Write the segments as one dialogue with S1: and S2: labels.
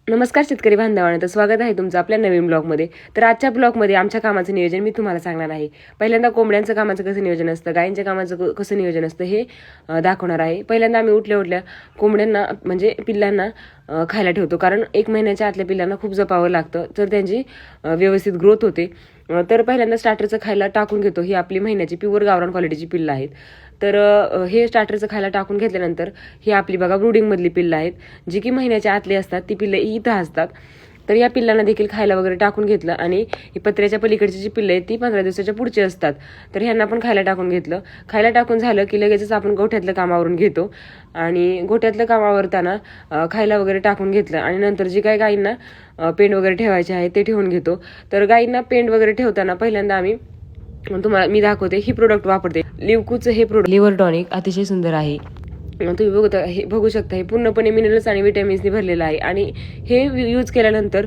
S1: नमस्कार शेतकरी बांधवांनो, तर स्वागत आहे तुमचं आपल्या नवीन ब्लॉगमध्ये. तर आजच्या ब्लॉगमध्ये आमच्या कामाचं नियोजन मी तुम्हाला सांगणार आहे. पहिल्यांदा कोंबड्यांचं कामाचं कसं नियोजन असतं, गायींच्या कामाचं कसं नियोजन असतं हे दाखवणार आहे. पहिल्यांदा आम्ही उठल्या कोंबड्यांना म्हणजे पिल्लांना खायला ठेवतो, कारण 1 महिन्याच्या आतल्या पिल्लांना खूप जपावं लागतं तर त्यांची व्यवस्थित ग्रोथ होते. तर पहिल्यांदा स्टार्टरचं खायला टाकून घेतो. ही आपली महिन्याची प्युअर गावरान क्वालिटीची पिल्लं आहेत. तर हे स्टार्टरचं खायला टाकून घेतल्यानंतर ही आपली बघा ब्रूडिंगमधली पिल्लं आहेत, जी की महिन्याच्या आतली असतात. ती पिल्लं इथं असतात. तर या पिल्लांना देखील खायला वगैरे टाकून घेतलं आणि ही पत्र्याच्या पलीकडची जी पिल्लं आहेत ती 15 दिवसाच्या पुढची असतात. तर ह्यांना पण खायला टाकून घेतलं. खायला टाकून झालं की लगेचच आपण गोठ्यातलं कामावरून घेतो आणि गोठ्यातलं कामावरताना खायला वगैरे टाकून घेतलं आणि नंतर जी काही गायींना पेंड वगैरे ठेवायचे आहे ते ठेवून घेतो. तर गायींना पेंड वगैरे ठेवताना पहिल्यांदा तुम्हाला मी दाखवते. ही प्रोडक्ट वापरते. लिवकूचं हे प्रोडक्ट लिव्हर टॉनिक अतिशय सुंदर आहे. तुम्ही बघू शकता हे पूर्णपणे मिनरल्स आणि विटॅमिन्सनी भरलेलं आहे आणि हे यूज केल्यानंतर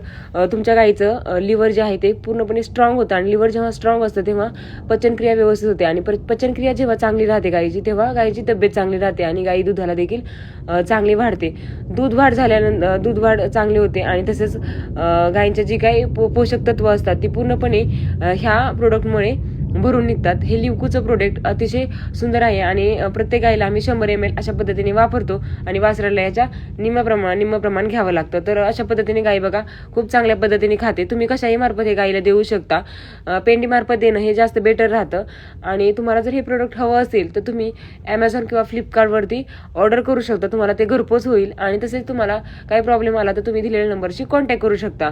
S1: तुमच्या गाईचं लिव्हर जे आहे ते पूर्णपणे स्ट्रॉंग होतं आणि लिव्हर जेव्हा स्ट्रॉंग असतं तेव्हा पचनक्रिया व्यवस्थित होते आणि पचनक्रिया जेव्हा चांगली राहते गाईची तेव्हा गाईची तब्येत चांगली राहते आणि गाई दुधाला देखील चांगली वाढते. दूध वाढ चांगली होते आणि तसेच गाईंच्या जी काही पोषक तत्व असतात ती पूर्णपणे ह्या प्रोडक्टमुळे भरून निघतात. हे लिवकूचं प्रोडक्ट अतिशय सुंदर आहे आणि प्रत्येक गाईला आम्ही 100 ml अशा पद्धतीने वापरतो आणि वासराला याच्या निम्म प्रमाण घ्यावं लागतं. तर अशा पद्धतीने गाई बघा खूप चांगल्या पद्धतीने खाते. तुम्ही कशाही मार्फत हे गाईला देऊ शकता. पेंडीमार्फत देणं हे जास्त बेटर राहतं आणि तुम्हाला जर हे प्रोडक्ट हवं असेल तर तुम्ही Amazon किंवा फ्लिपकार्टवरती ऑर्डर करू शकता. तुम्हाला ते घरपोच होईल आणि तसेच तुम्हाला काही प्रॉब्लेम आला तर तुम्ही दिलेल्या नंबरशी कॉन्टॅक्ट करू शकता.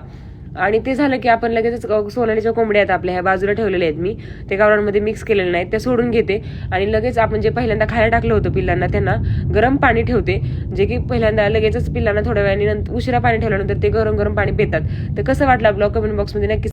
S1: आणि ते झालं की आपण लगेचच सोनालीच्या कोंबड्या आहेत आपल्या ह्या बाजूला ठेवलेल्या आहेत. मी ते गावरांमध्ये मिक्स केलेले नाहीत, त्या सोडून घेते आणि लगेच आपण जे पहिल्यांदा खायला टाकलं होतं पिल्लांना त्यांना गरम पाणी ठेवते, जे की पहिल्यांदा लगेचच पिल्लांना थोड्या वेळाने उशिरा पाणी ठेवल्यानंतर ते गरम पाणी पितात. तर कसं वाटलं ब्लॉग कमेंट बॉक्समध्ये नक्की